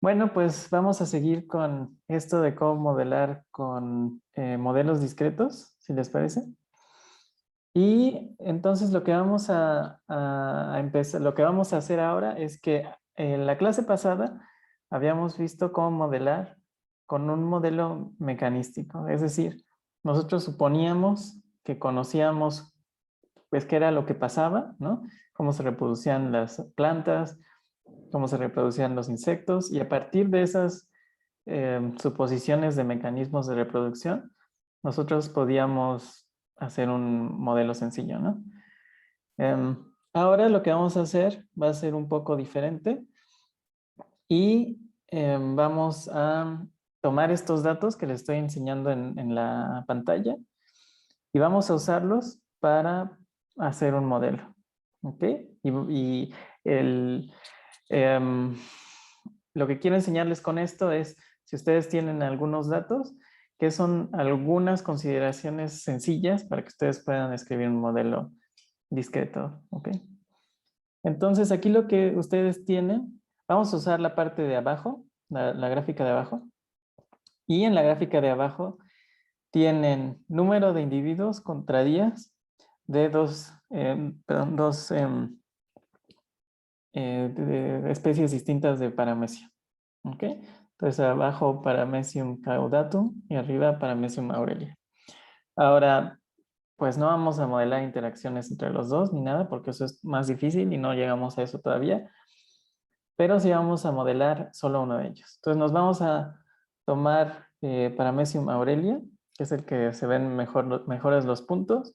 Bueno, pues vamos a seguir con esto de cómo modelar con modelos discretos, si les parece. Y entonces lo que vamos a empezar, lo que vamos a hacer ahora es que en la clase pasada habíamos visto cómo modelar con un modelo mecanístico. Es decir, nosotros suponíamos que conocíamos pues qué era lo que pasaba, ¿no? Cómo se reproducían las plantas, cómo se reproducían los insectos, y a partir de esas suposiciones de mecanismos de reproducción, nosotros podíamos hacer un modelo sencillo, ¿no? Ahora lo que vamos a hacer va a ser un poco diferente y vamos a tomar estos datos que les estoy enseñando en la pantalla y vamos a usarlos para hacer un modelo, ¿ok? Y el, em, lo que quiero enseñarles con esto es, si ustedes tienen algunos datos, que son algunas consideraciones sencillas para que ustedes puedan escribir un modelo discreto, ¿ok? Entonces, aquí lo que ustedes tienen, vamos a usar la parte de abajo, la gráfica de abajo, y en la gráfica de abajo tienen número de individuos contra días de de especies distintas de Paramecium. ¿Ok? Entonces abajo Paramecium caudatum y arriba Paramecium aurelia. Ahora, pues no vamos a modelar interacciones entre los dos ni nada porque eso es más difícil y no llegamos a eso todavía. Pero sí vamos a modelar solo uno de ellos. Entonces nos vamos a tomar Paramecium aurelia, que es el que se ven mejores los puntos,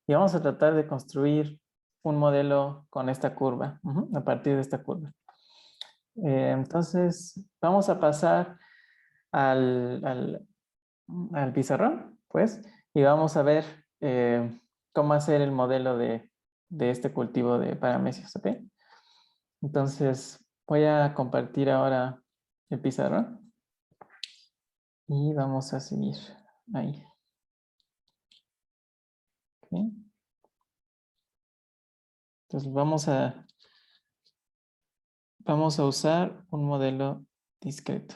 y vamos a tratar de construir un modelo con esta curva, a partir de esta curva. Entonces vamos a pasar al pizarrón, pues, y vamos a ver cómo hacer el modelo de este cultivo de paramecios, ¿ok? Entonces voy a compartir ahora el pizarrón y vamos a seguir ahí. ¿Ok? Entonces vamos a usar un modelo discreto.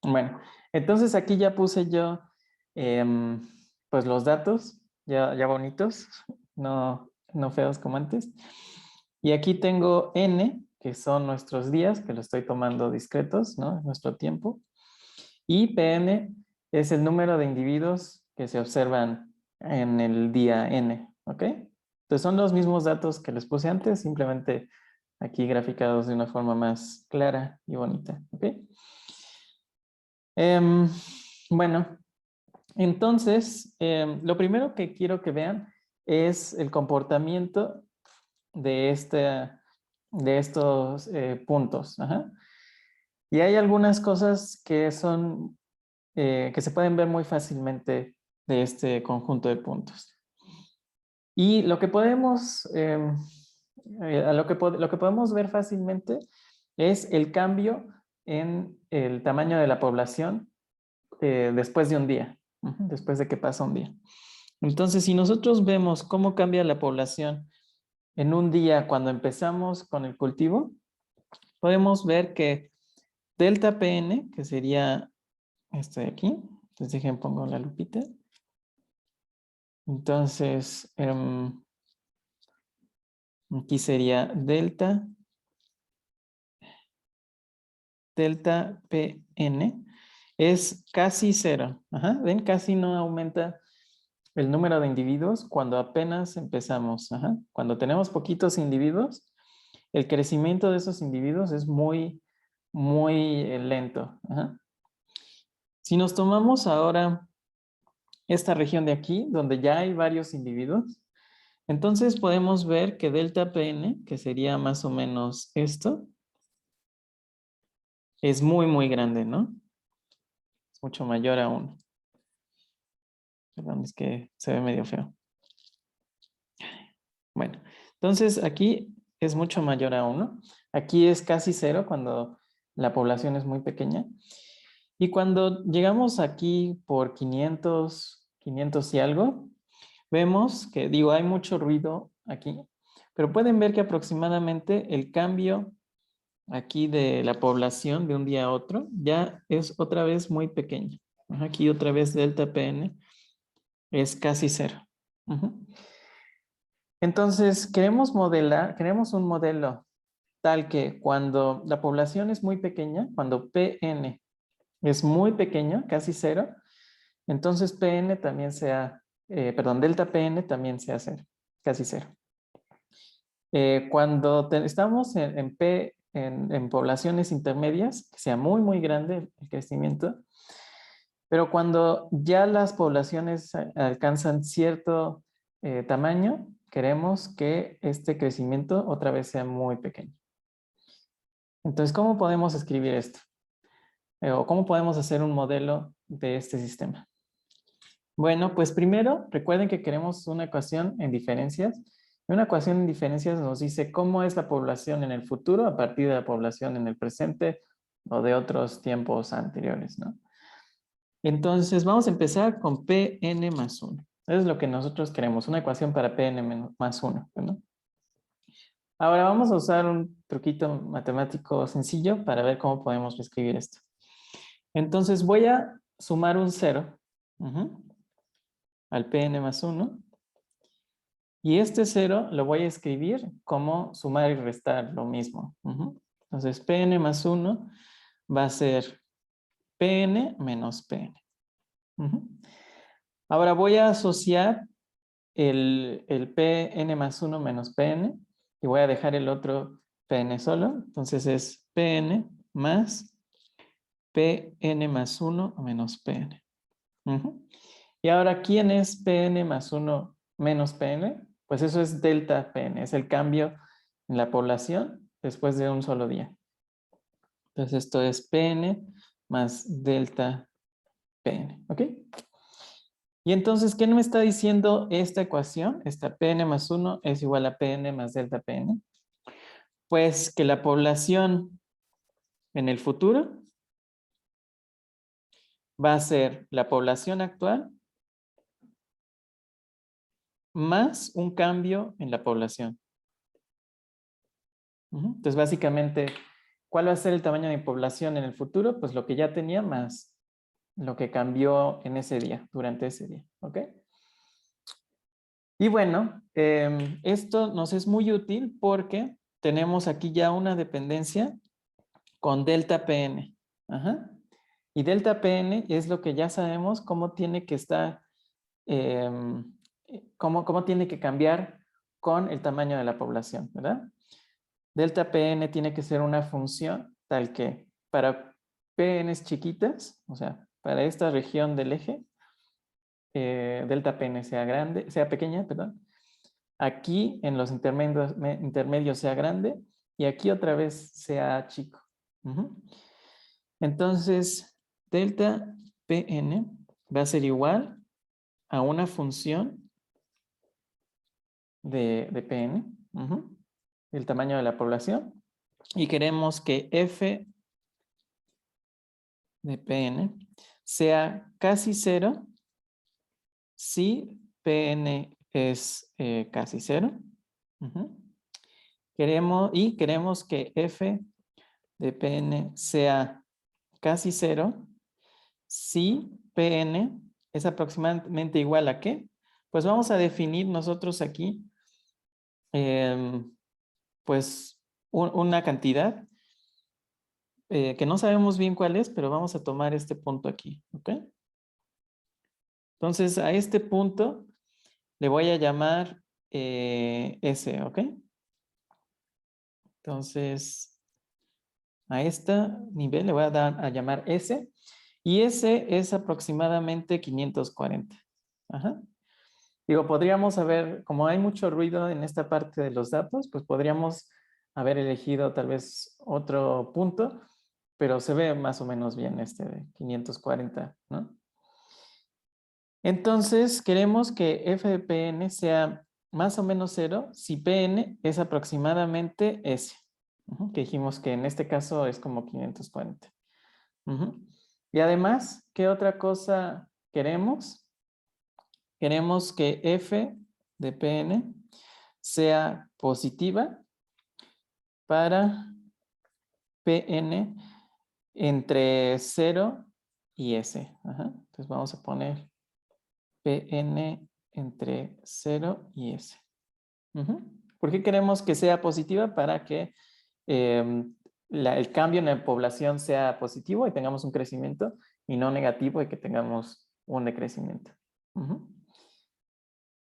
Bueno, entonces aquí ya puse yo pues los datos ya bonitos, no feos como antes. Y aquí tengo n, que son nuestros días, que lo estoy tomando discretos, ¿no? Nuestro tiempo. Y pn es el número de individuos que se observan en el día n, ¿ok? Entonces son los mismos datos que les puse antes, simplemente aquí graficados de una forma más clara y bonita, ¿ok? Bueno, entonces, lo primero que quiero que vean es el comportamiento de, de estos puntos. Ajá. Y hay algunas cosas que son, que se pueden ver muy fácilmente de este conjunto de puntos. Y lo que podemos, lo que podemos ver fácilmente es el cambio en el tamaño de la población después de un día, después de que pasa un día. Entonces, si nosotros vemos cómo cambia la población en un día cuando empezamos con el cultivo, podemos ver que delta PN, que sería este de aquí, entonces dejen pongo la lupita. Entonces, aquí sería delta PN, es casi cero. Ajá, ¿ven? Casi no aumenta el número de individuos cuando apenas empezamos. Ajá. Cuando tenemos poquitos individuos, el crecimiento de esos individuos es muy lento. Ajá. Si nos tomamos ahora esta región de aquí, donde ya hay varios individuos, entonces podemos ver que delta PN, que sería más o menos esto, es muy grande, ¿no? Es mucho mayor a 1. Perdón, es que se ve medio feo. Bueno, entonces aquí es mucho mayor a 1. Aquí es casi 0 cuando la población es muy pequeña. Y cuando llegamos aquí por 500 y algo, vemos que, digo, hay mucho ruido aquí, pero pueden ver que aproximadamente el cambio aquí de la población de un día a otro, ya es otra vez muy pequeña. Aquí otra vez delta PN es casi cero. Entonces, queremos un modelo tal que cuando la población es muy pequeña, cuando PN es muy pequeño, casi cero, entonces PN también sea, delta PN también sea cero, casi cero. Cuando estamos en poblaciones intermedias, que sea muy, muy grande el crecimiento, pero cuando ya las poblaciones alcanzan cierto tamaño, queremos que este crecimiento otra vez sea muy pequeño. Entonces, ¿cómo podemos escribir esto? ¿O cómo podemos hacer un modelo de este sistema? Bueno, pues primero, recuerden que queremos una ecuación en diferencias. Una ecuación en diferencias nos dice cómo es la población en el futuro a partir de la población en el presente o de otros tiempos anteriores, ¿no? Entonces, vamos a empezar con Pn más 1. Eso es lo que nosotros queremos, una ecuación para Pn más 1, ¿no? Ahora vamos a usar un truquito matemático sencillo para ver cómo podemos reescribir esto. Entonces, voy a sumar un 0 al Pn más 1. Y este 0 lo voy a escribir como sumar y restar lo mismo. Entonces, Pn más 1 va a ser Pn menos Pn. Ahora voy a asociar el Pn más 1 menos Pn y voy a dejar el otro Pn solo. Entonces es Pn más Pn más 1 menos Pn. Y ahora, ¿quién es Pn más 1 menos Pn? Pues eso es delta Pn, es el cambio en la población después de un solo día. Entonces esto es Pn más delta Pn, ¿ok? Y entonces, ¿qué me está diciendo esta ecuación? Esta Pn más 1 es igual a Pn más delta Pn. Pues que la población en el futuro va a ser la población actual más un cambio en la población. Entonces, básicamente, ¿cuál va a ser el tamaño de mi población en el futuro? Pues lo que ya tenía más lo que cambió en ese día, durante ese día, ¿ok? Y bueno, esto nos es muy útil porque tenemos aquí ya una dependencia con delta PN. Y delta PN es lo que ya sabemos cómo tiene que estar, cómo tiene que cambiar con el tamaño de la población, ¿verdad? Delta PN tiene que ser una función tal que para PNs chiquitas, o sea, para esta región del eje, delta PN sea pequeña, perdón. Aquí en los intermedios sea grande y aquí otra vez sea chico. Entonces, delta PN va a ser igual a una función de PN, el tamaño de la población, y queremos que f de PN sea casi cero si PN es casi cero. Queremos que f de PN sea casi cero si PN es aproximadamente igual a ¿qué? Pues vamos a definir nosotros aquí pues una cantidad que no sabemos bien cuál es, pero vamos a tomar este punto aquí, ¿ok? Entonces a este punto le voy a llamar S, ¿ok? Entonces a este nivel le voy a llamar S y S es aproximadamente 540. Digo, podríamos haber, como hay mucho ruido en esta parte de los datos, pues podríamos haber elegido tal vez otro punto, pero se ve más o menos bien este de 540, ¿no? Entonces, queremos que f de Pn sea más o menos 0 si Pn es aproximadamente S, que dijimos que en este caso es como 540. Y además, ¿qué otra cosa queremos? Queremos que f de Pn sea positiva para Pn entre 0 y S. Ajá. Entonces vamos a poner Pn entre 0 y S. ¿Por qué queremos que sea positiva? Para que el cambio en la población sea positivo y tengamos un crecimiento, y no negativo y que tengamos un decrecimiento.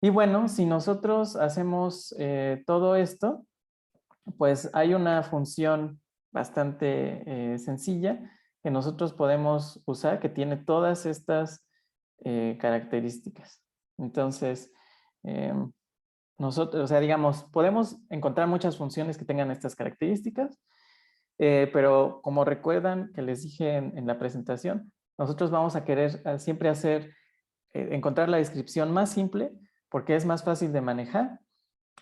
Y bueno, si nosotros hacemos todo esto, pues hay una función bastante sencilla que nosotros podemos usar, que tiene todas estas características. Entonces, nosotros, o sea, digamos, podemos encontrar muchas funciones que tengan estas características, pero como recuerdan que les dije en la presentación, nosotros vamos a querer siempre encontrar la descripción más simple, porque es más fácil de manejar,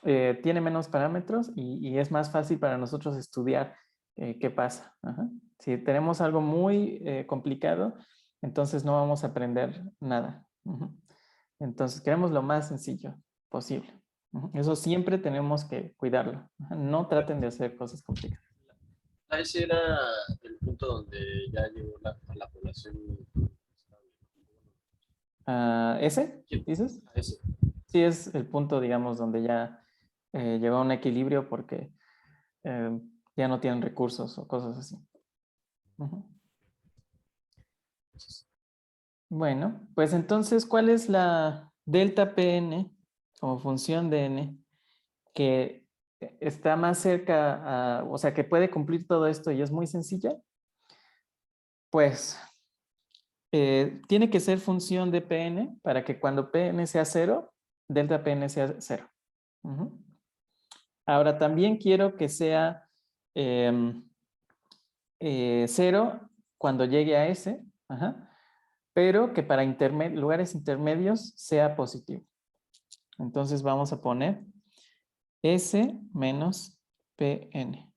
tiene menos parámetros y es más fácil para nosotros estudiar qué pasa. Ajá. Si tenemos algo muy complicado, entonces no vamos a aprender nada. Entonces queremos lo más sencillo posible. Eso siempre tenemos que cuidarlo. No traten de hacer cosas complicadas. Ese era el punto donde ya llegó la población estable. ¿Ese? ¿Dices? Ese. Sí, es el punto, digamos, donde ya llegó a un equilibrio porque ya no tienen recursos o cosas así. Bueno, pues entonces, ¿cuál es la delta Pn como función de n que está más cerca, o sea, que puede cumplir todo esto y es muy sencilla? Pues tiene que ser función de Pn para que cuando Pn sea 0, delta Pn sea 0. Ahora también quiero que sea 0 cuando llegue a S, pero que para lugares intermedios sea positivo. Entonces vamos a poner S menos Pn.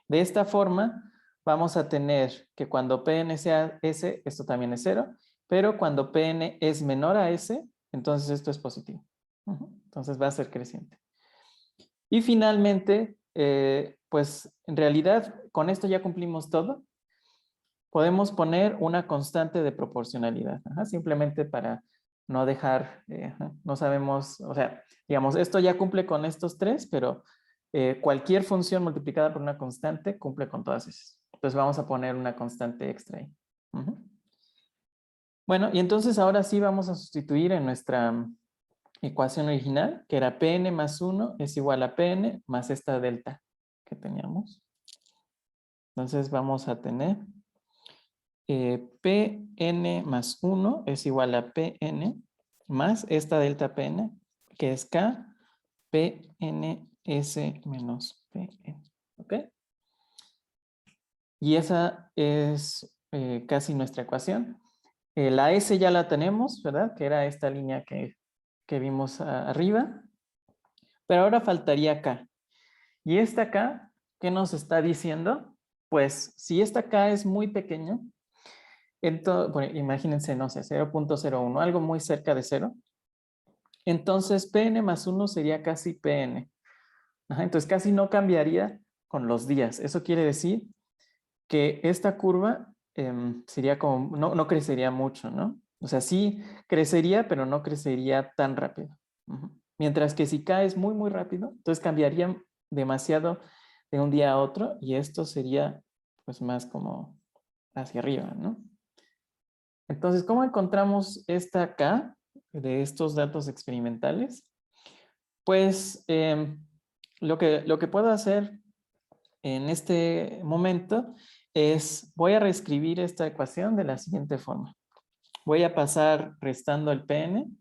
De esta forma vamos a tener que cuando Pn sea S, esto también es 0, pero cuando Pn es menor a S, entonces esto es positivo. Entonces va a ser creciente. Y finalmente, pues en realidad con esto ya cumplimos todo. Podemos poner una constante de proporcionalidad, simplemente para no dejar, no sabemos, o sea, digamos, esto ya cumple con estos tres, pero cualquier función multiplicada por una constante cumple con todas esas. Entonces vamos a poner una constante extra ahí. Bueno, y entonces ahora sí vamos a sustituir en nuestra ecuación original, que era Pn más 1 es igual a Pn más esta delta que teníamos. Entonces vamos a tener Pn más 1 es igual a Pn más esta delta Pn, que es K Pns menos Pn. ¿Ok? Y esa es casi nuestra ecuación. La S ya la tenemos, ¿verdad? Que era esta línea que vimos arriba. Pero ahora faltaría K. Y esta K, ¿qué nos está diciendo? Pues si esta K es muy pequeña, bueno, imagínense, no sé, 0.01, algo muy cerca de 0. Entonces Pn más 1 sería casi Pn. Entonces casi no cambiaría con los días. Eso quiere decir que esta curva sería como, no crecería mucho, ¿no? O sea, sí crecería, pero no crecería tan rápido. Mientras que si K es muy, muy rápido, entonces cambiaría demasiado de un día a otro y esto sería pues más como hacia arriba, ¿no? Entonces, ¿cómo encontramos esta K de estos datos experimentales? Pues lo que puedo hacer en este momento es, voy a reescribir esta ecuación de la siguiente forma. Voy a pasar restando el Pn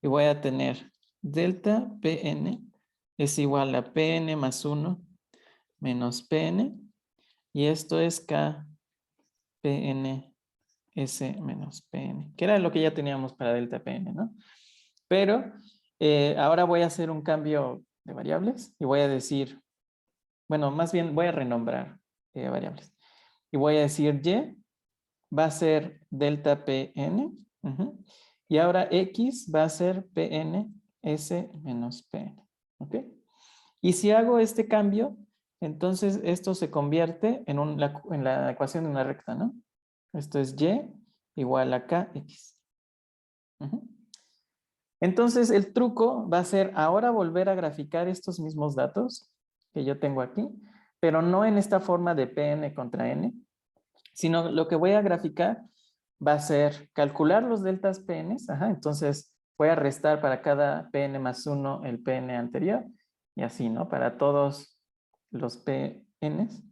y voy a tener delta Pn es igual a Pn más 1 menos Pn y esto es K Pn S menos Pn, que era lo que ya teníamos para delta Pn, ¿no? Pero ahora voy a hacer un cambio de variables y voy a decir, bueno, más bien voy a renombrar variables. Y voy a decir y va a ser delta Pn. Y ahora x va a ser Pn S menos Pn. ¿Ok? Y si hago este cambio, entonces esto se convierte en la ecuación de una recta, ¿no? Esto es y igual a kx. Ujú. Entonces el truco va a ser ahora volver a graficar estos mismos datos que yo tengo aquí, pero no en esta forma de Pn contra n, sino lo que voy a graficar va a ser calcular los deltas Pn, entonces voy a restar para cada Pn más 1 el Pn anterior, y así, ¿no? Para todos los Pns.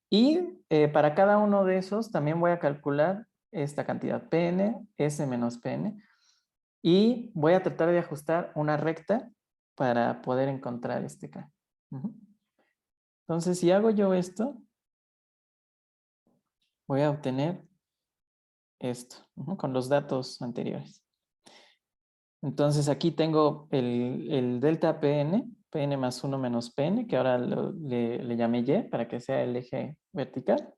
Y para cada uno de esos también voy a calcular esta cantidad, Pn, S menos Pn, y voy a tratar de ajustar una recta para poder encontrar este K. Entonces, si hago yo esto, voy a obtener esto, con los datos anteriores. Entonces, aquí tengo el delta Pn, Pn más 1 menos Pn, que ahora le llamé Y para que sea el eje vertical.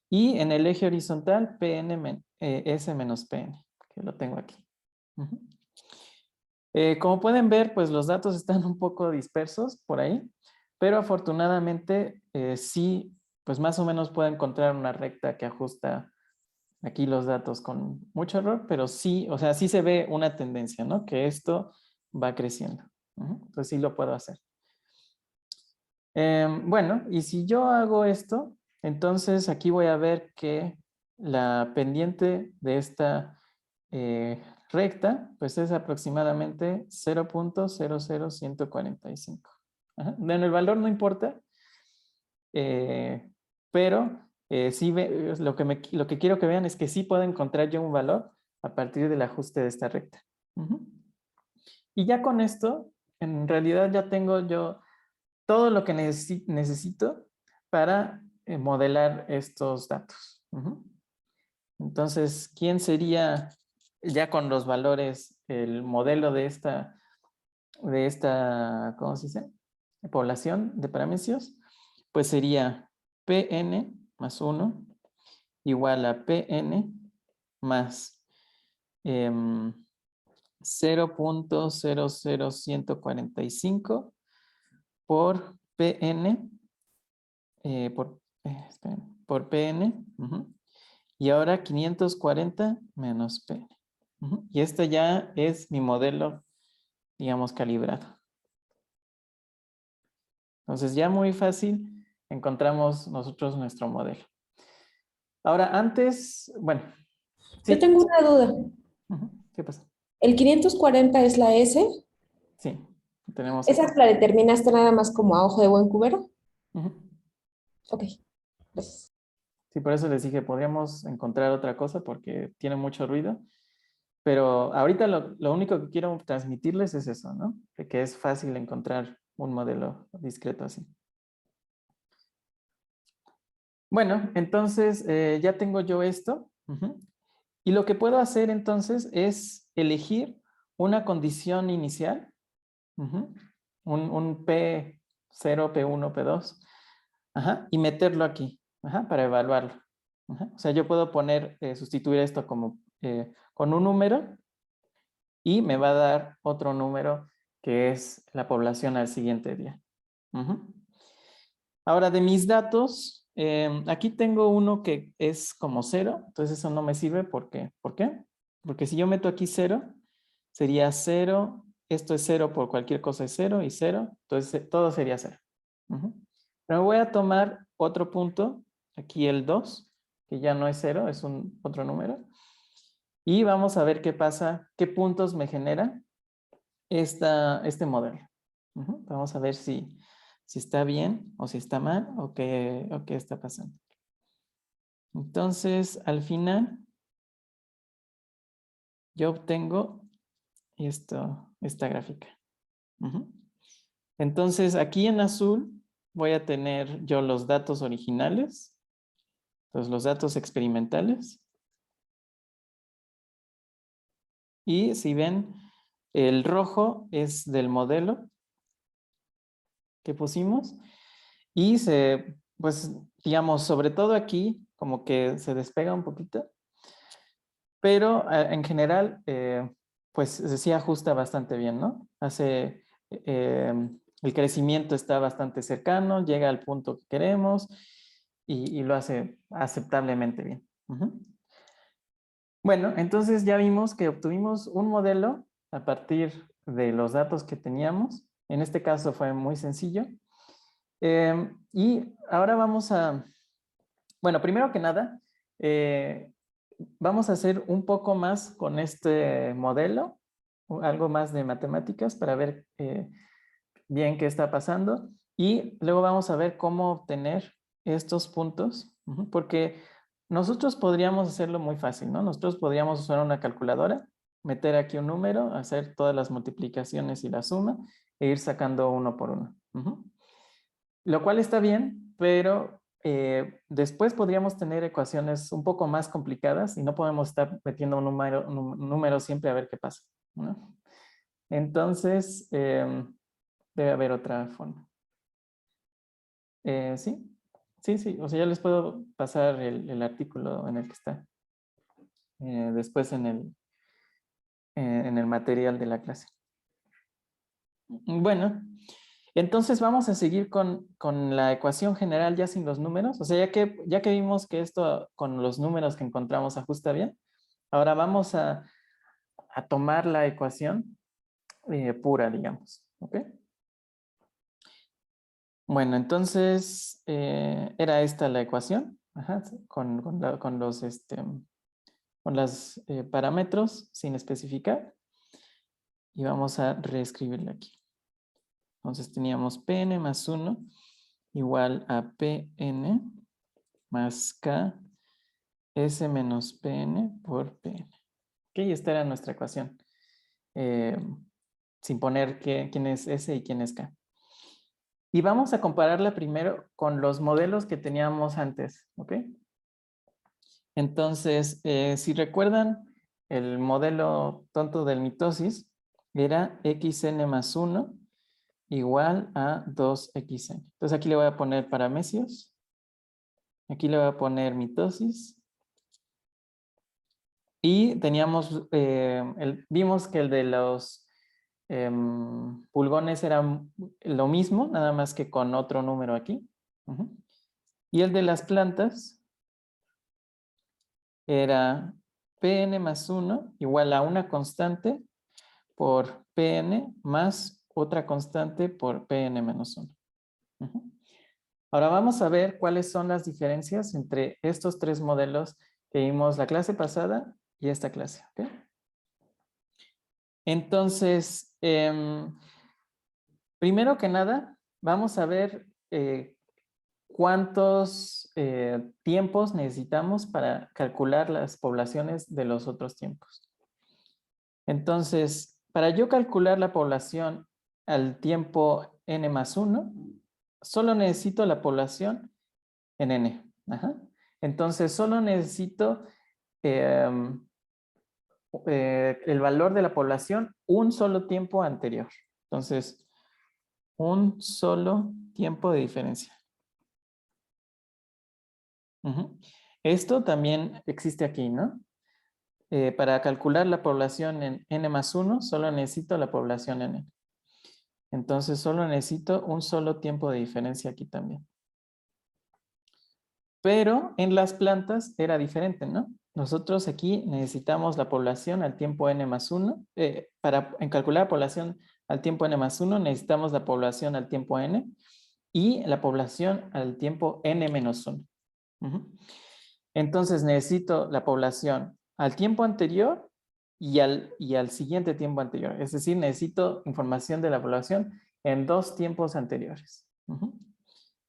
Y en el eje horizontal, Pn S menos Pn, que lo tengo aquí. Como pueden ver, pues los datos están un poco dispersos por ahí, pero afortunadamente sí, pues más o menos puedo encontrar una recta que ajusta aquí los datos con mucho error, pero sí, o sea, sí se ve una tendencia, ¿no? Que esto va creciendo. Entonces sí lo puedo hacer. Bueno, y si yo hago esto, entonces aquí voy a ver que la pendiente de esta recta, pues es aproximadamente 0.00145. Bueno, el valor no importa, pero sí lo que quiero que vean es que sí puedo encontrar yo un valor a partir del ajuste de esta recta. Y ya con esto, en realidad ya tengo yo todo lo que necesito para modelar estos datos. Entonces, ¿quién sería ya con los valores el modelo de esta, ¿cómo se dice? Población de parámetros? Pues sería Pn más 1 igual a Pn más 0.00145 por Pn, por Pn, y ahora 540 menos Pn. Y este ya es mi modelo, digamos, calibrado. Entonces ya muy fácil encontramos nosotros nuestro modelo. Ahora, antes, bueno, Yo sí. tengo una duda. ¿Qué pasa? ¿El 540 es la S? Sí, tenemos ¿Esa aquí. la determinaste nada más como a ojo de buen cubero? Ok, gracias. Sí, por eso les dije, podríamos encontrar otra cosa porque tiene mucho ruido. Pero ahorita lo único que quiero transmitirles es eso, ¿no? De que es fácil encontrar un modelo discreto así. Bueno, entonces ya tengo yo esto. Y lo que puedo hacer entonces es elegir una condición inicial, un P0, P1, P2, y meterlo aquí para evaluarlo. O sea, yo puedo sustituir esto como con un número y me va a dar otro número que es la población al siguiente día. Ahora, de mis datos, aquí tengo uno que es como 0, entonces eso no me sirve porque, ¿por qué? Porque si yo meto aquí 0, sería 0, esto es 0 por cualquier cosa es 0 y 0, entonces todo sería 0. Pero voy a tomar otro punto, aquí el 2, que ya no es 0, es otro número, y vamos a ver qué pasa, qué puntos me genera este modelo. Vamos a ver si está bien o si está mal o qué está pasando. Entonces, al final, yo obtengo esta gráfica. Entonces, aquí en azul voy a tener yo los datos originales, los datos experimentales. Y si ven, el rojo es del modelo que pusimos. Y pues, digamos, sobre todo aquí, como que se despega un poquito. Pero en general, pues sí ajusta bastante bien, ¿no? el crecimiento está bastante cercano, llega al punto que queremos y lo hace aceptablemente bien. Bueno, entonces ya vimos que obtuvimos un modelo a partir de los datos que teníamos. En este caso fue muy sencillo. Y ahora vamos a, bueno, primero que nada, vamos a hacer un poco más con este modelo, algo más de matemáticas para ver bien qué está pasando. Y luego vamos a ver cómo obtener estos puntos, porque nosotros podríamos hacerlo muy fácil, ¿no? Nosotros podríamos usar una calculadora, meter aquí un número, hacer todas las multiplicaciones y la suma, e ir sacando uno por uno. Lo cual está bien, pero después podríamos tener ecuaciones un poco más complicadas y no podemos estar metiendo un número siempre a ver qué pasa, ¿no? Entonces, debe haber otra forma. ¿Sí? Sí. O sea, ya les puedo pasar el artículo en el que está. Después en el material de la clase. Bueno, entonces vamos a seguir con la ecuación general ya sin los números. O sea, ya que vimos que esto con los números que encontramos ajusta bien, ahora vamos a tomar la ecuación pura, digamos. ¿Ok? Bueno, entonces era esta la ecuación, con los parámetros sin especificar. Y vamos a reescribirla aquí. Entonces teníamos Pn más 1 igual a Pn más K S menos Pn por Pn. Ok, esta era nuestra ecuación. Sin poner quién es S y quién es K. Y vamos a compararla primero con los modelos que teníamos antes, ¿ok? Entonces, si recuerdan, el modelo tonto del mitosis era xn más 1 igual a 2xn. Entonces aquí le voy a poner paramecios. Aquí le voy a poner mitosis. Y teníamos, vimos que el de los pulgones era lo mismo, nada más que con otro número aquí. Y el de las plantas era Pn más 1 igual a una constante por Pn más otra constante por Pn menos 1. Ahora vamos a ver cuáles son las diferencias entre estos tres modelos que vimos la clase pasada y esta clase. ¿Okay? Entonces, primero que nada, vamos a ver cuántos tiempos necesitamos para calcular las poblaciones de los otros tiempos. Entonces, para yo calcular la población al tiempo n más 1, solo necesito la población en n. Entonces, solo necesito el valor de la población un solo tiempo anterior. Entonces, un solo tiempo de diferencia. Esto también existe aquí, ¿no? Para calcular la población en n más 1, solo necesito la población en n. Entonces, solo necesito un solo tiempo de diferencia aquí también. Pero en las plantas era diferente, ¿no? Nosotros aquí necesitamos la población al tiempo n más 1. Para calcular la población al tiempo n más 1, necesitamos la población al tiempo n y la población al tiempo n menos 1. Entonces necesito la población al tiempo anterior y al siguiente tiempo anterior. Es decir, necesito información de la población en dos tiempos anteriores.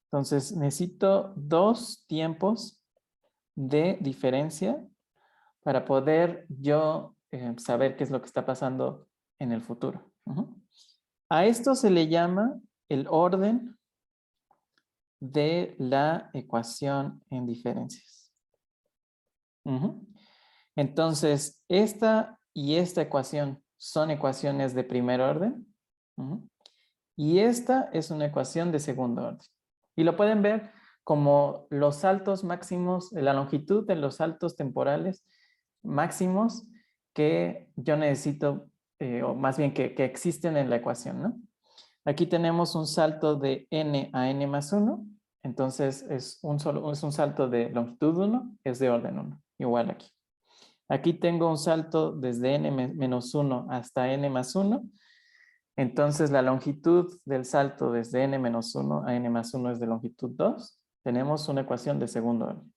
Entonces necesito dos tiempos de diferencia para poder yo saber qué es lo que está pasando en el futuro. A esto se le llama el orden de la ecuación en diferencias. Entonces, esta y esta ecuación son ecuaciones de primer orden. Y esta es una ecuación de segundo orden. Y lo pueden ver como los saltos máximos, la longitud de los saltos temporales máximos que yo necesito, o más bien que existen en la ecuación, ¿no? Aquí tenemos un salto de n a n más 1. Entonces es un salto de longitud 1, es de orden 1. Igual aquí. Aquí tengo un salto desde n menos 1 hasta n más 1. Entonces la longitud del salto desde n menos 1 a n más 1 es de longitud 2. Tenemos una ecuación de segundo orden.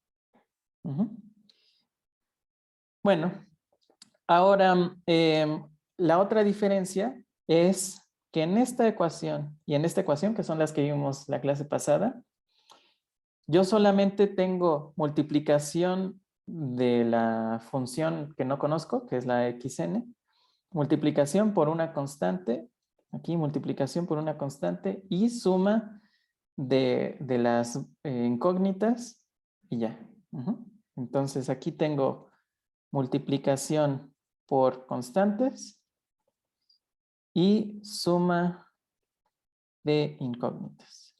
Bueno, ahora la otra diferencia es que en esta ecuación y en esta ecuación, que son las que vimos la clase pasada, yo solamente tengo multiplicación de la función que no conozco, que es la xn, multiplicación por una constante, aquí multiplicación por una constante y suma de las incógnitas y ya. Entonces aquí tengo multiplicación por constantes y suma de incógnitas.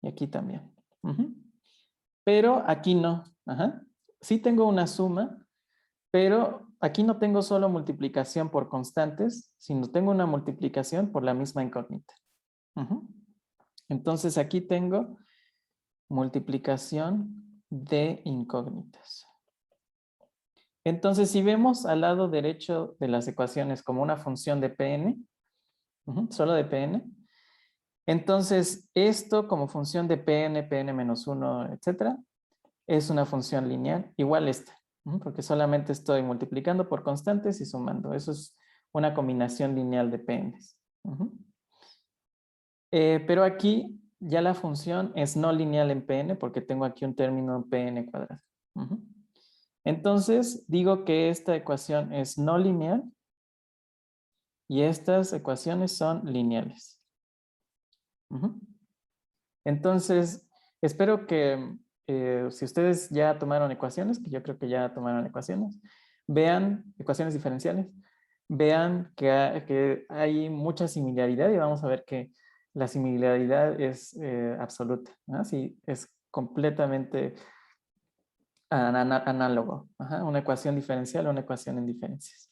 Y aquí también. Pero aquí no. Sí tengo una suma, pero aquí no tengo solo multiplicación por constantes, sino tengo una multiplicación por la misma incógnita. Entonces aquí tengo multiplicación de incógnitas. Entonces, si vemos al lado derecho de las ecuaciones como una función de Pn, solo de Pn, entonces esto como función de Pn, Pn menos 1, etc., es una función lineal, igual esta, porque solamente estoy multiplicando por constantes y sumando. Eso es una combinación lineal de Pns. Pero aquí ya la función es no lineal en Pn porque tengo aquí un término Pn cuadrado. Entonces, digo que esta ecuación es no lineal y estas ecuaciones son lineales. Entonces, espero que si ustedes ya tomaron ecuaciones, que yo creo que ya tomaron ecuaciones, vean ecuaciones diferenciales, vean que hay mucha similaridad y vamos a ver que la similaridad es absoluta, ¿no? Sí, es completamente análogo. Una ecuación diferencial o una ecuación en diferencias.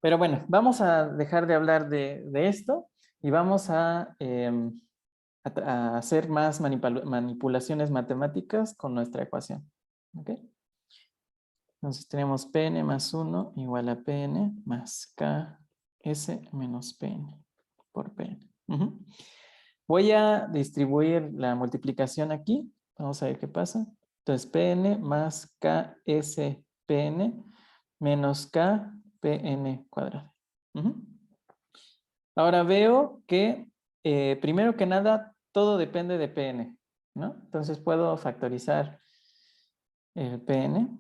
Pero bueno, vamos a dejar de hablar de esto y vamos a hacer más manipulaciones matemáticas con nuestra ecuación. ¿Ok? Entonces tenemos Pn más 1 igual a Pn más Ks menos Pn por Pn. Voy a distribuir la multiplicación aquí. Vamos a ver qué pasa. Entonces Pn más KSPn menos KPn cuadrado. Ahora veo que primero que nada todo depende de Pn, ¿no? Entonces puedo factorizar el Pn.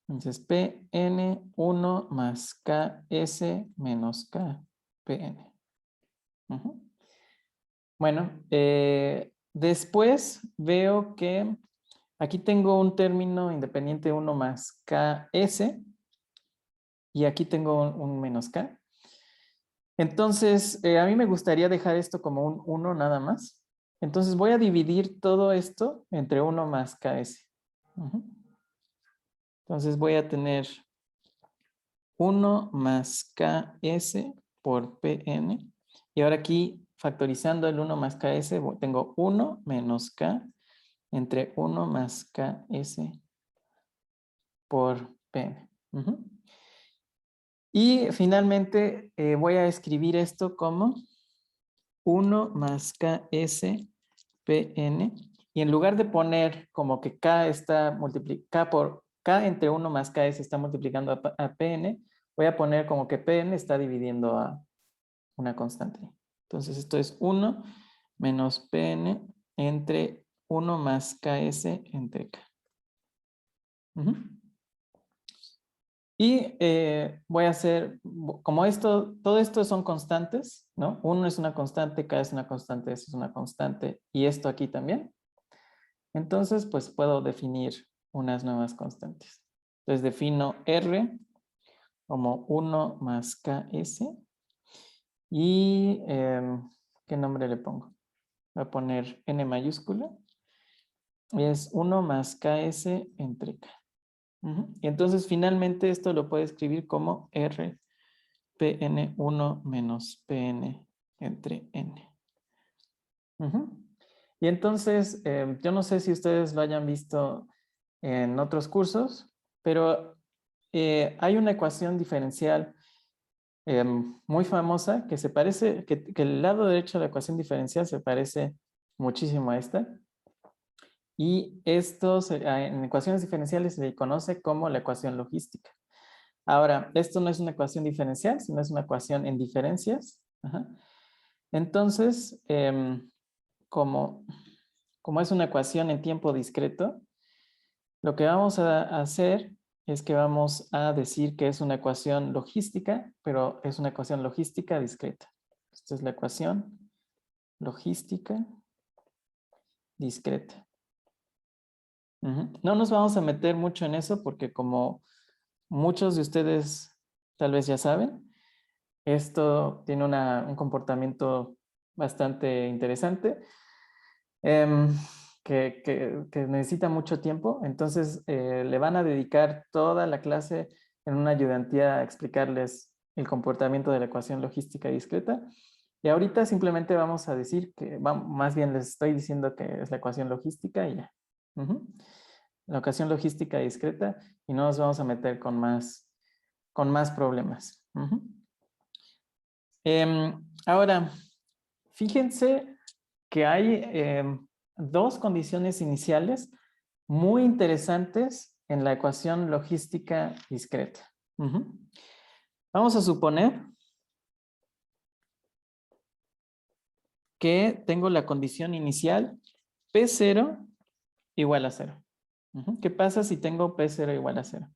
Entonces Pn1 más Ks menos Kpn. Bueno, después veo que aquí tengo un término independiente 1 más Ks y aquí tengo un menos K. Entonces, a mí me gustaría dejar esto como un 1 nada más. Entonces voy a dividir todo esto entre 1 más Ks. Entonces voy a tener 1 más Ks por Pn. Y ahora aquí, factorizando el 1 más Ks, tengo 1 menos K entre 1 más Ks por Pn. Y finalmente voy a escribir esto como 1 más Ks Pn. Y en lugar de poner como que K está multiplicado K entre 1 más Ks está multiplicando a Pn, voy a poner como que Pn está dividiendo a una constante. Entonces esto es 1 menos Pn entre 1 más Ks entre K. Y voy a hacer, como todo esto son constantes, ¿no? 1 es una constante, K es una constante, S es una constante, y esto aquí también. Entonces, pues puedo definir unas nuevas constantes. Entonces defino R como 1 más Ks. Y, ¿qué nombre le pongo? Voy a poner N mayúscula. Y es 1 más Ks entre K. Y entonces finalmente esto lo puedo escribir como R Pn1 menos Pn entre n. Y entonces, yo no sé si ustedes lo hayan visto en otros cursos, pero hay una ecuación diferencial muy famosa que se parece, que el lado derecho de la ecuación diferencial se parece muchísimo a esta. Y esto en ecuaciones diferenciales se le conoce como la ecuación logística. Ahora, esto no es una ecuación diferencial, sino es una ecuación en diferencias. Entonces, como es una ecuación en tiempo discreto, lo que vamos a hacer es que vamos a decir que es una ecuación logística, pero es una ecuación logística discreta. Esta es la ecuación logística discreta. No nos vamos a meter mucho en eso porque como muchos de ustedes tal vez ya saben, esto tiene un comportamiento bastante interesante que necesita mucho tiempo. Entonces le van a dedicar toda la clase en una ayudantía a explicarles el comportamiento de la ecuación logística discreta. Y ahorita simplemente vamos a decir que, más bien les estoy diciendo que es la ecuación logística y ya. La ecuación logística discreta y no nos vamos a meter con más problemas. Ahora, fíjense que hay dos condiciones iniciales muy interesantes en la ecuación logística discreta. Vamos a suponer que tengo la condición inicial P0 igual a 0. ¿Qué pasa si tengo P0 igual a 0?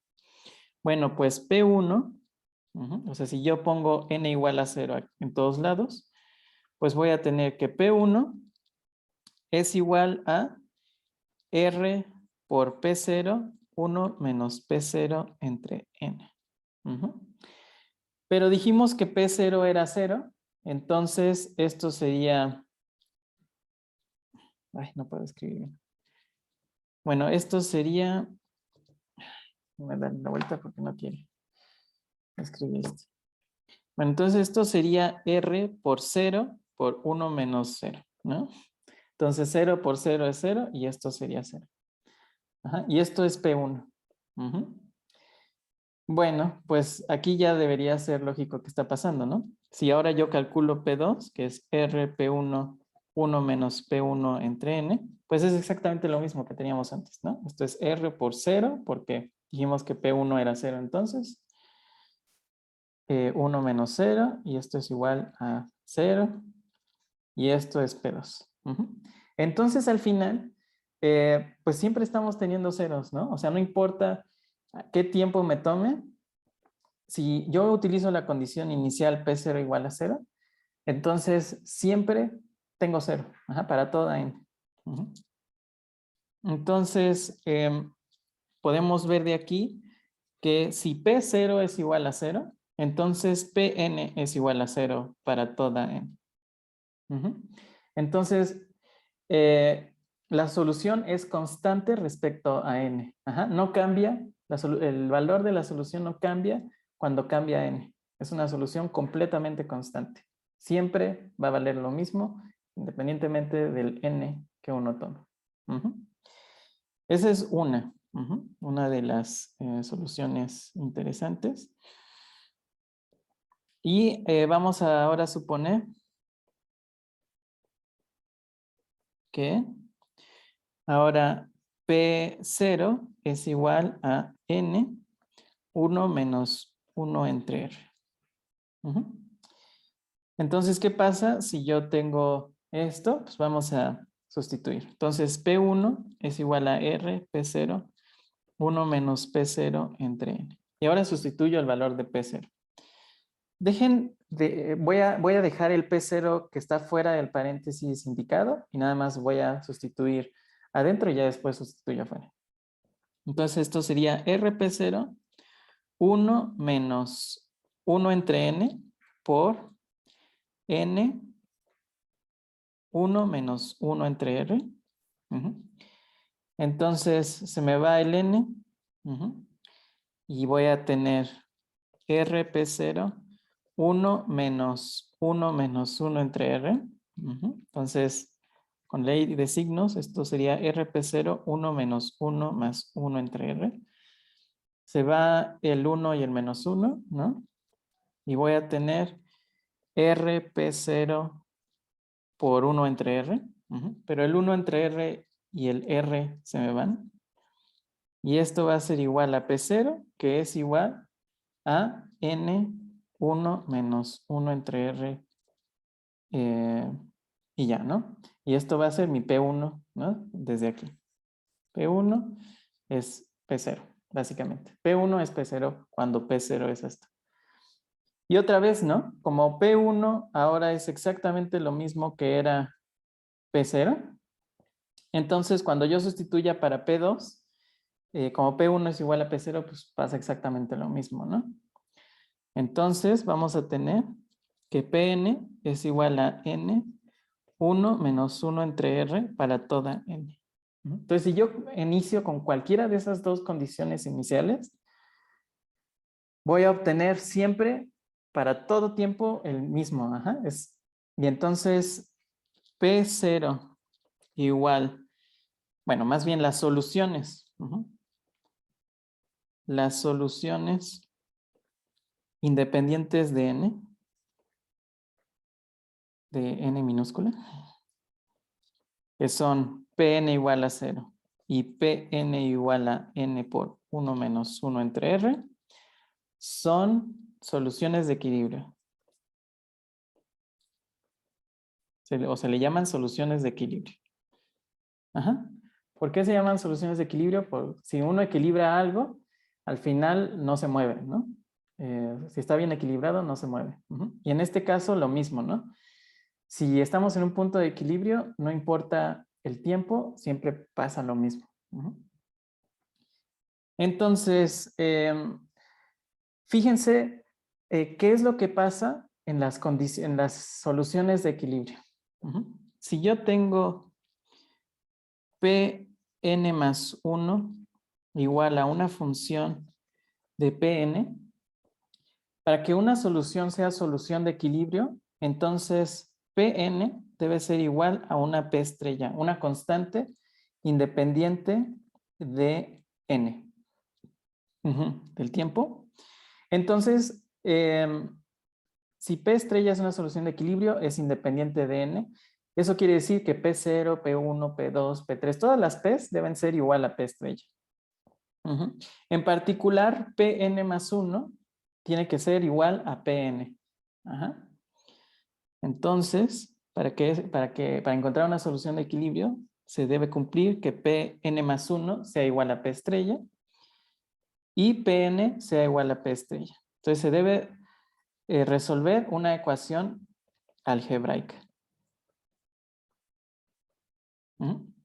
Bueno, pues P1, o sea, si yo pongo n igual a 0 en todos lados, pues voy a tener que P1 es igual a R por P0, 1 menos P0 entre n. Pero dijimos que P0 era 0, entonces esto sería... Ay, no puedo escribir bien. Bueno, esto sería... Me dan la vuelta porque no quiere escribir esto. Bueno, entonces esto sería R por 0 por 1 menos 0, ¿no? Entonces 0 por 0 es 0 y esto sería 0. Y esto es P1. Bueno, pues aquí ya debería ser lógico que está pasando, ¿no? Si ahora yo calculo P2, que es RP1, 1 menos P1 entre N, pues es exactamente lo mismo que teníamos antes, ¿no? Esto es R por 0, porque dijimos que P1 era 0 entonces. 1 menos 0, y esto es igual a 0, y esto es P2. Entonces, al final, pues siempre estamos teniendo ceros, ¿no? O sea, no importa qué tiempo me tome, si yo utilizo la condición inicial P0 igual a 0, entonces siempre tengo 0, para toda n. Entonces, podemos ver de aquí que si P0 es igual a 0, entonces Pn es igual a 0 para toda n. Entonces, la solución es constante respecto a n. No cambia, el valor de la solución no cambia cuando cambia n. Es una solución completamente constante. Siempre va a valer lo mismo, independientemente del n que uno toma. Esa es una de las soluciones interesantes. Y vamos a ahora suponer que ahora P0 es igual a n, 1 menos 1 entre r. Entonces, ¿qué pasa si yo tengo esto? Pues vamos a sustituir. Entonces, P1 es igual a r, P0, 1 menos P0 entre n. Y ahora sustituyo el valor de P0. Voy a dejar el P0 que está fuera del paréntesis indicado y nada más voy a sustituir adentro y ya después sustituyo afuera. Entonces esto sería RP0, 1 menos 1 entre n por n, 1 menos 1 entre r. Entonces se me va el n y voy a tener RP0, 1 menos 1 menos 1 entre R. Entonces, con ley de signos, esto sería RP0, 1 menos 1 más 1 entre R. Se va el 1 y el menos 1, ¿no? Y voy a tener RP0 por 1 entre R. Pero el 1 entre R y el R se me van. Y esto va a ser igual a P0, que es igual a N1 menos 1 entre R. Y ya, ¿no? Y esto va a ser mi P1, ¿no? Desde aquí. P1 es P0, básicamente. P1 es P0 cuando P0 es esto. Y otra vez, ¿no? Como P1 ahora es exactamente lo mismo que era P0. Entonces, cuando yo sustituya para P2, como P1 es igual a P0, pues pasa exactamente lo mismo, ¿no? Entonces, vamos a tener que Pn es igual a N1 menos 1 entre R para toda N. Entonces, si yo inicio con cualquiera de esas dos condiciones iniciales, voy a obtener siempre para todo tiempo el mismo. Y entonces, P0 igual, bueno, más bien las soluciones. Las soluciones independientes de N, de N minúscula, que son Pn igual a 0 y Pn igual a N por 1 menos 1 entre R, son soluciones de equilibrio. O se le llaman soluciones de equilibrio. ¿Por qué se llaman soluciones de equilibrio? Porque si uno equilibra algo, al final no se mueve, ¿no? Si está bien equilibrado, no se mueve. Y en este caso, lo mismo, ¿no? Si estamos en un punto de equilibrio, no importa el tiempo, siempre pasa lo mismo. Entonces, fíjense qué es lo que pasa en las soluciones de equilibrio. Si yo tengo Pn más 1 igual a una función de Pn, para que una solución sea solución de equilibrio, entonces Pn debe ser igual a una P estrella, una constante independiente de N, del tiempo. Entonces, si P estrella es una solución de equilibrio, es independiente de N. Eso quiere decir que P0, P1, P2, P3, todas las P's deben ser igual a P estrella. En particular, Pn más 1 tiene que ser igual a Pn. Entonces, para encontrar una solución de equilibrio, se debe cumplir que Pn más 1 sea igual a P estrella y Pn sea igual a P estrella. Entonces, se debe resolver una ecuación algebraica.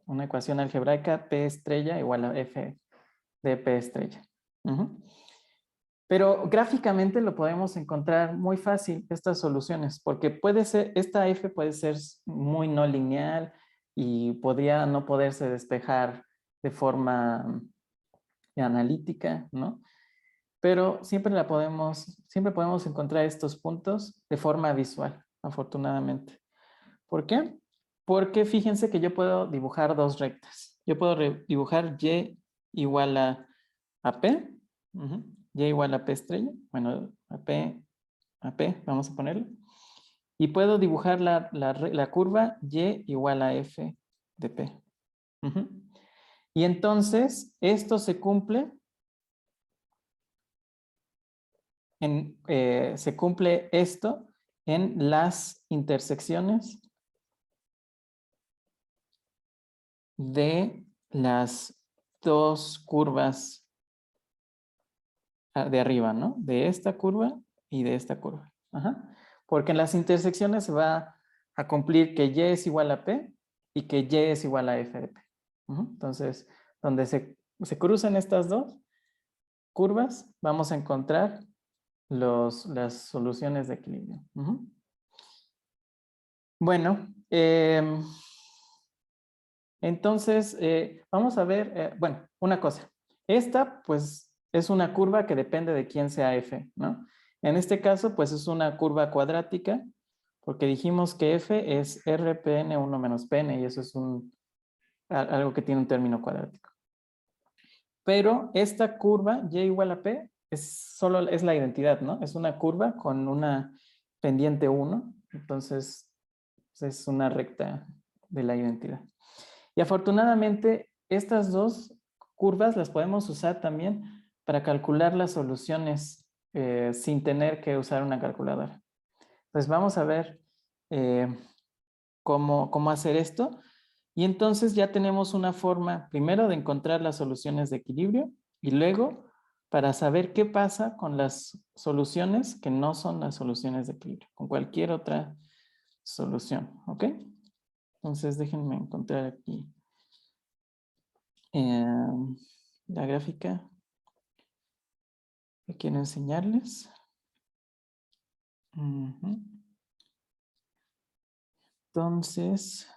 Una ecuación algebraica P estrella igual a F de P estrella. Pero gráficamente lo podemos encontrar muy fácil, estas soluciones, porque puede ser, esta F puede ser muy no lineal y podría no poderse despejar de forma analítica, ¿no? Pero siempre podemos encontrar estos puntos de forma visual, afortunadamente. ¿Por qué? Porque fíjense que yo puedo dibujar dos rectas. Yo puedo dibujar Y igual a P, Y igual a P estrella, bueno, a P, vamos a ponerlo. Y puedo dibujar la curva Y igual a F de P. Y entonces, esto se cumple se cumple esto en las intersecciones de las dos curvas de arriba, ¿no? De esta curva y de esta curva. Porque en las intersecciones se va a cumplir que Y es igual a P y que Y es igual a F de P. Entonces, donde se cruzan estas dos curvas, vamos a encontrar las soluciones de equilibrio. Bueno, entonces vamos a ver, bueno, una cosa. Esta, pues, es una curva que depende de quién sea F, ¿no? En este caso, pues, es una curva cuadrática porque dijimos que f es rpn1 menos pn y eso es algo que tiene un término cuadrático. Pero esta curva y igual a p es la identidad, ¿no? Es una curva con una pendiente 1, entonces es una recta de la identidad. Y afortunadamente estas dos curvas las podemos usar también para calcular las soluciones sin tener que usar una calculadora. Entonces vamos a ver cómo hacer esto. Y entonces ya tenemos una forma, primero, de encontrar las soluciones de equilibrio y luego para saber qué pasa con las soluciones que no son las soluciones de equilibrio, con cualquier otra solución, ¿ok? Entonces déjenme encontrar aquí la gráfica que quiero enseñarles. Entonces,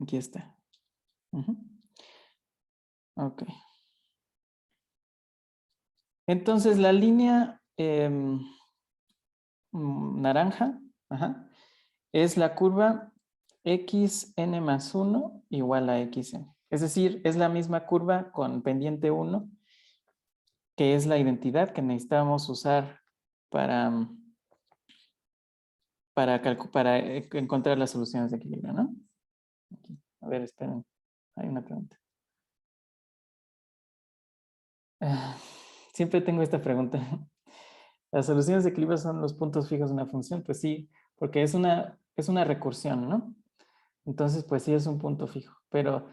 aquí está. Ok. Entonces la línea naranja es la curva xn más 1 igual a xn. Es decir, es la misma curva con pendiente 1, que es la identidad que necesitamos usar para encontrar las soluciones de equilibrio, ¿no? Aquí. A ver, esperen. Hay una pregunta. Siempre tengo esta pregunta. ¿Las soluciones de equilibrio son los puntos fijos de una función? Pues sí, porque es una recursión, ¿no? Entonces, pues sí es un punto fijo. Pero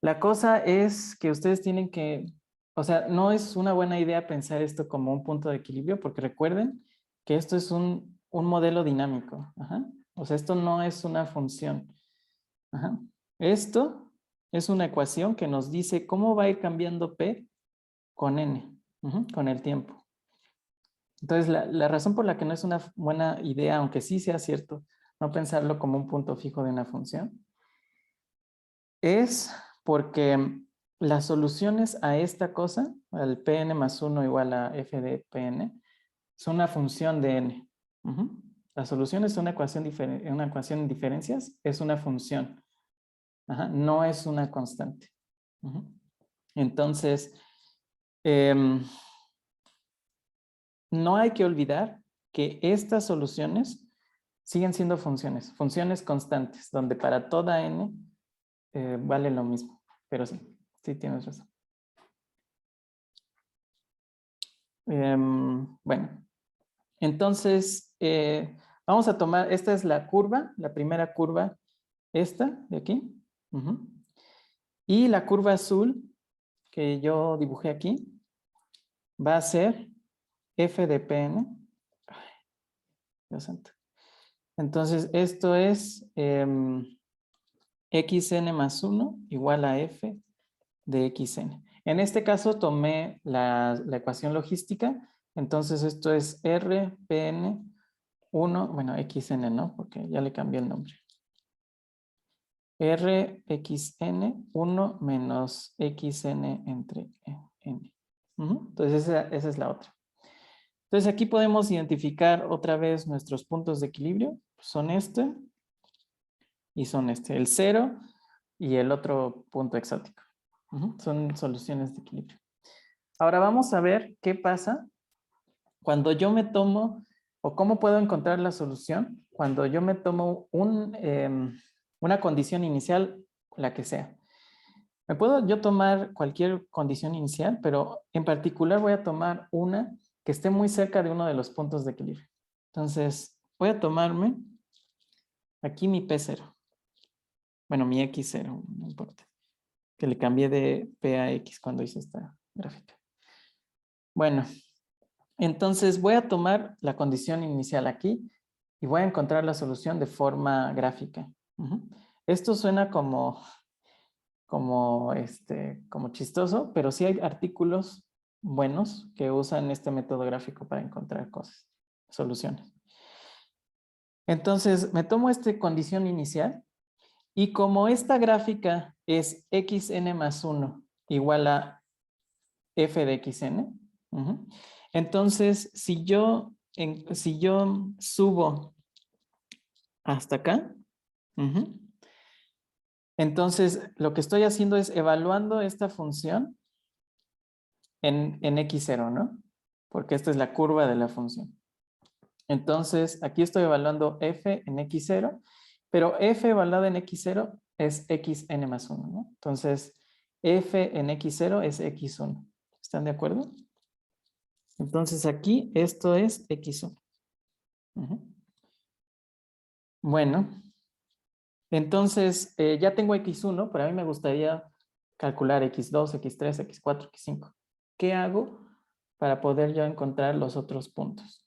la cosa es que ustedes tienen que, o sea, no es una buena idea pensar esto como un punto de equilibrio, porque recuerden que esto es un modelo dinámico. O sea, esto no es una función. Esto es una ecuación que nos dice cómo va a ir cambiando P con N, con el tiempo. Entonces, la razón por la que no es una buena idea, aunque sí sea cierto, no pensarlo como un punto fijo de una función, es porque las soluciones a esta cosa, al Pn más 1 igual a f de Pn, son una función de n. La solución es una ecuación en diferencias, es una función. No es una constante. Entonces, no hay que olvidar que estas soluciones siguen siendo funciones constantes, donde para toda n vale lo mismo. Pero sí tienes razón. Bueno, entonces vamos a tomar, esta es la curva, la primera curva, esta de aquí. Y la curva azul que yo dibujé aquí va a ser f de Pn. Ay, Dios santo. Entonces, esto es xn más 1 igual a f de xn. En este caso tomé la ecuación logística, entonces esto es rpn 1, bueno, xn, ¿no? Porque ya le cambié el nombre. Rxn 1 menos xn entre n. Entonces esa es la otra. Entonces aquí podemos identificar otra vez nuestros puntos de equilibrio. Son este y son este. El 0 y el otro punto exótico. Son soluciones de equilibrio. Ahora vamos a ver qué pasa cuando yo me tomo, o cómo puedo encontrar la solución cuando yo me tomo una condición inicial, la que sea. Me puedo yo tomar cualquier condición inicial, pero en particular voy a tomar una que esté muy cerca de uno de los puntos de equilibrio. Entonces, voy a tomarme aquí mi P0. Bueno, mi X0, no importa. Que le cambié de P a X cuando hice esta gráfica. Bueno, entonces voy a tomar la condición inicial aquí y voy a encontrar la solución de forma gráfica. Esto suena como chistoso, pero sí hay artículos buenos que usan este método gráfico para encontrar cosas, soluciones. Entonces, me tomo esta condición inicial y como esta gráfica es xn más 1 igual a f de xn, entonces si yo subo hasta acá. Entonces, lo que estoy haciendo es evaluando esta función en x0, ¿no? Porque esta es la curva de la función. Entonces, aquí estoy evaluando f en x0, pero f evaluado en x0 es xn más 1, ¿no? Entonces, f en x0 es x1. ¿Están de acuerdo? Entonces, aquí esto es x1. Bueno, entonces ya tengo x1, pero a mí me gustaría calcular x2, x3, x4, x5. ¿Qué hago para poder yo encontrar los otros puntos?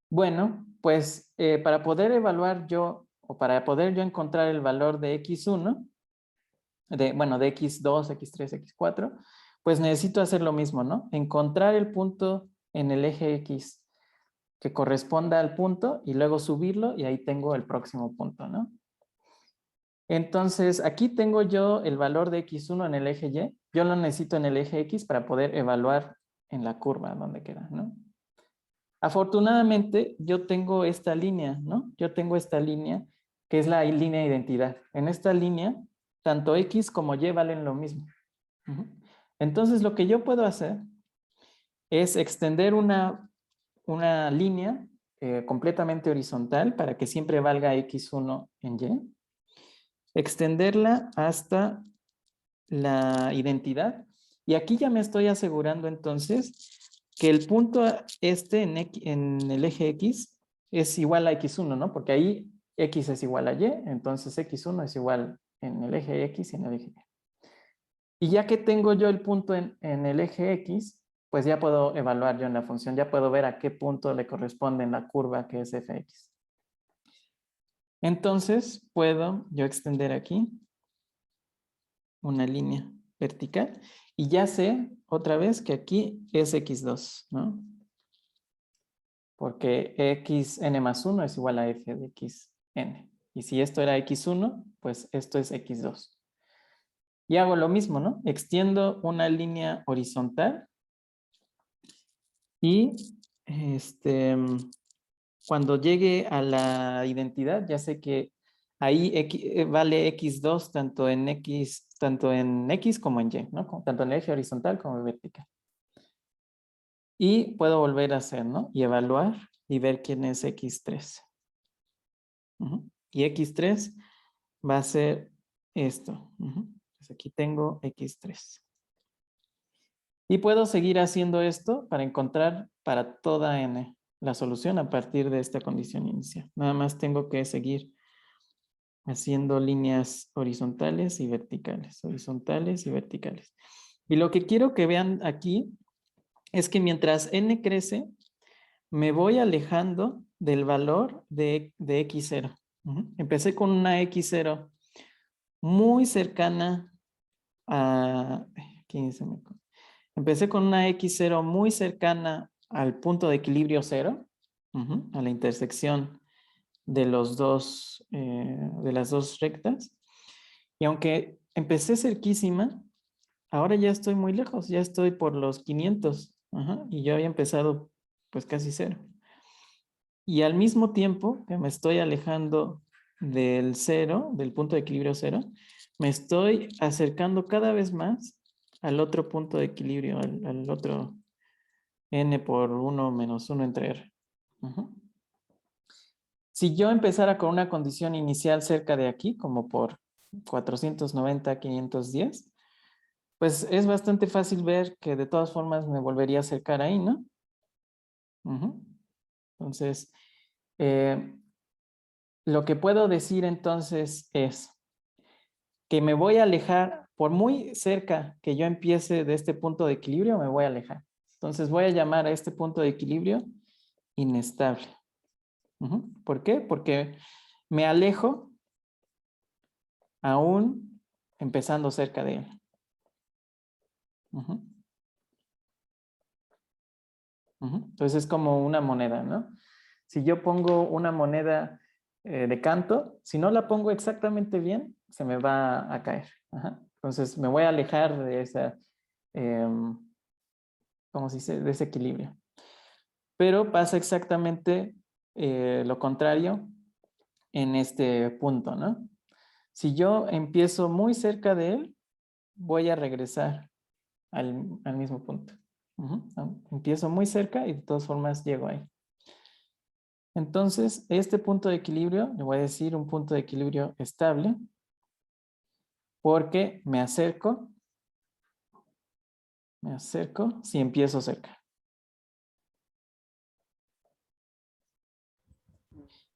Bueno, pues para poder evaluar yo, o para poder yo encontrar el valor de x1, de x2, x3, x4, pues necesito hacer lo mismo, ¿no? Encontrar el punto en el eje x que corresponda al punto y luego subirlo y ahí tengo el próximo punto, ¿no? Entonces, aquí tengo yo el valor de x1 en el eje y. Yo lo necesito en el eje x para poder evaluar en la curva donde queda, ¿no? Afortunadamente, yo tengo esta línea, ¿no? Yo tengo esta línea que es la línea de identidad. En esta línea, tanto x como y valen lo mismo. Entonces, lo que yo puedo hacer es extender una línea completamente horizontal para que siempre valga x1 en y. Extenderla hasta la identidad. Y aquí ya me estoy asegurando entonces que el punto este en el eje x es igual a x1, ¿no? Porque ahí x es igual a y, entonces x1 es igual en el eje x y en el eje y. Y ya que tengo yo el punto en el eje x, pues ya puedo evaluar yo en la función, ya puedo ver a qué punto le corresponde en la curva que es fx. Entonces puedo yo extender aquí una línea vertical y ya sé otra vez que aquí es x2, ¿no? Porque xn más 1 es igual a f de xn. Y si esto era x1, pues esto es x2. Y hago lo mismo, ¿no? Extiendo una línea horizontal y cuando llegue a la identidad, ya sé que ahí vale x2 tanto en x como en y, ¿no? Tanto en el eje horizontal como en vertical. Y puedo volver a hacer, ¿no? Y evaluar y ver quién es x3. Y x3 va a ser esto. Pues aquí tengo x3. Y puedo seguir haciendo esto para encontrar para toda n la solución a partir de esta condición inicial. Nada más tengo que seguir haciendo líneas horizontales y verticales, horizontales y verticales. Y lo que quiero que vean aquí es que mientras n crece, me voy alejando del valor de x0. Empecé con una x0 muy cercana a... Empecé con una x0 muy cercana al punto de equilibrio 0, a la intersección de las dos rectas. Y aunque empecé cerquísima, ahora ya estoy muy lejos, ya estoy por los 500. Y yo había empezado pues casi 0. Y al mismo tiempo que me estoy alejando del 0, del punto de equilibrio 0, me estoy acercando cada vez más al otro punto de equilibrio, al otro n por 1 menos 1 entre r. Si yo empezara con una condición inicial cerca de aquí, como por 490, 510, pues es bastante fácil ver que de todas formas me volvería a acercar ahí, ¿no? Entonces, lo que puedo decir entonces es que me voy a alejar, por muy cerca que yo empiece de este punto de equilibrio, me voy a alejar. Entonces voy a llamar a este punto de equilibrio inestable. ¿Por qué? Porque me alejo aún empezando cerca de él. Entonces es como una moneda, ¿no? Si yo pongo una moneda de canto, si no la pongo exactamente bien, se me va a caer. Entonces me voy a alejar de esa, ¿cómo se dice? De ese equilibrio. Pero pasa exactamente lo contrario en este punto, ¿no? Si yo empiezo muy cerca de él, voy a regresar al mismo punto. Empiezo muy cerca y de todas formas llego ahí. Entonces, este punto de equilibrio, le voy a decir un punto de equilibrio estable, porque me acerco si empiezo cerca.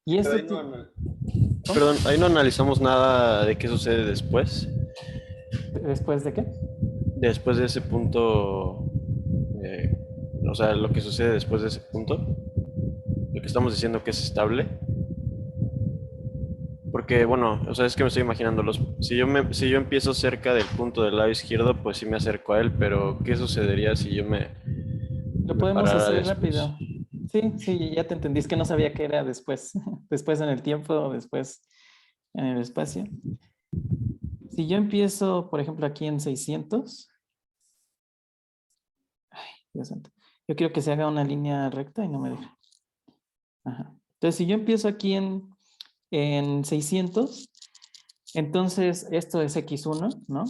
Y Pero este perdón, ahí no analizamos nada de qué sucede después. ¿Después de qué? Después de ese punto, eh, o sea, lo que sucede después de ese punto, lo que estamos diciendo que es estable. Porque, bueno, o sea, es que me estoy imaginando, si yo empiezo cerca del punto del lado izquierdo, pues sí me acerco a él, pero ¿qué sucedería si yo Lo me podemos parara hacer después? rápido. Sí, ya te entendí. Es que no sabía que era después. Después en el tiempo o después en el espacio. Si yo empiezo, por ejemplo, aquí en 600. Ay, Dios santo. Yo quiero que se haga una línea recta y no me deja. Ajá. Entonces, si yo empiezo aquí en 600, entonces esto es x1, ¿no?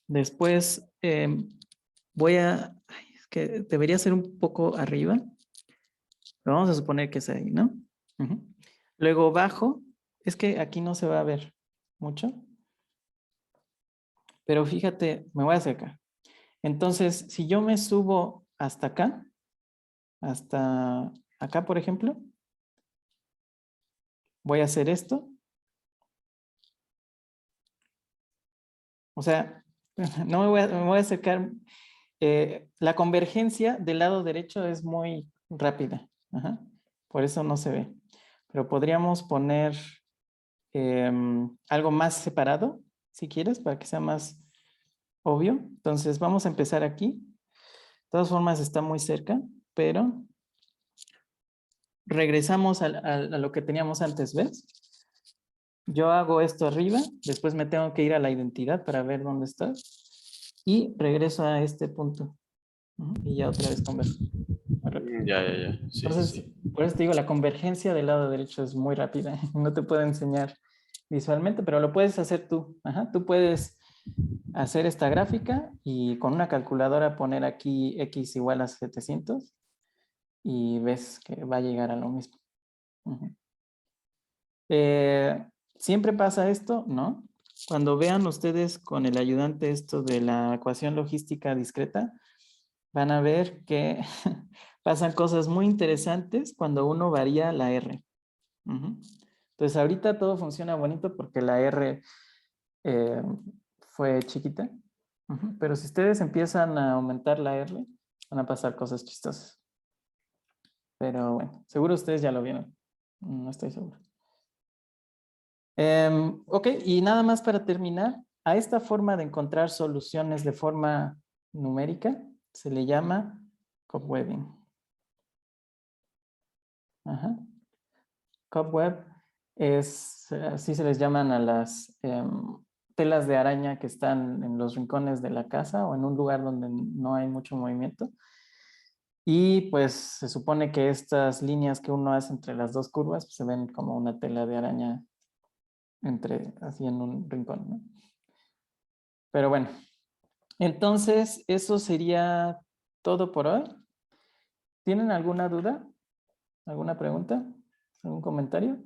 Después es que debería ser un poco arriba, pero vamos a suponer que es ahí, ¿no? Ujú. Luego bajo, es que aquí no se va a ver mucho, pero fíjate, me voy a acercar. Entonces, si yo me subo hasta acá, por ejemplo, voy a hacer esto. O sea, no me voy a acercar. La convergencia del lado derecho es muy rápida. Ajá. Por eso no se ve. Pero podríamos poner algo más separado, si quieres, para que sea más obvio. Entonces vamos a empezar aquí. De todas formas está muy cerca, pero regresamos a lo que teníamos antes, ¿ves? Yo hago esto arriba, después me tengo que ir a la identidad para ver dónde está y regreso a este punto. Y ya otra vez converjo. Ya. Sí, Entonces, sí. por eso te digo, la convergencia del lado derecho es muy rápida. No te puedo enseñar visualmente, pero lo puedes hacer tú. Ajá, tú puedes hacer esta gráfica y con una calculadora poner aquí x igual a 700 y ves que va a llegar a lo mismo. ¿Siempre pasa esto? No. Cuando vean ustedes con el ayudante esto de la ecuación logística discreta, van a ver que pasan cosas muy interesantes cuando uno varía la R. Entonces ahorita todo funciona bonito porque la R fue chiquita. Pero si ustedes empiezan a aumentar la R, van a pasar cosas chistosas. Pero bueno, seguro ustedes ya lo vieron. No estoy seguro. Ok, y nada más para terminar, a esta forma de encontrar soluciones de forma numérica se le llama cobwebbing. Cobweb así se les llaman a las telas de araña que están en los rincones de la casa o en un lugar donde no hay mucho movimiento. Y pues se supone que estas líneas que uno hace entre las dos curvas pues, se ven como una tela de araña así en un rincón, ¿no? Pero bueno, entonces eso sería todo por hoy. ¿Tienen alguna duda? ¿Alguna pregunta? ¿Algún comentario?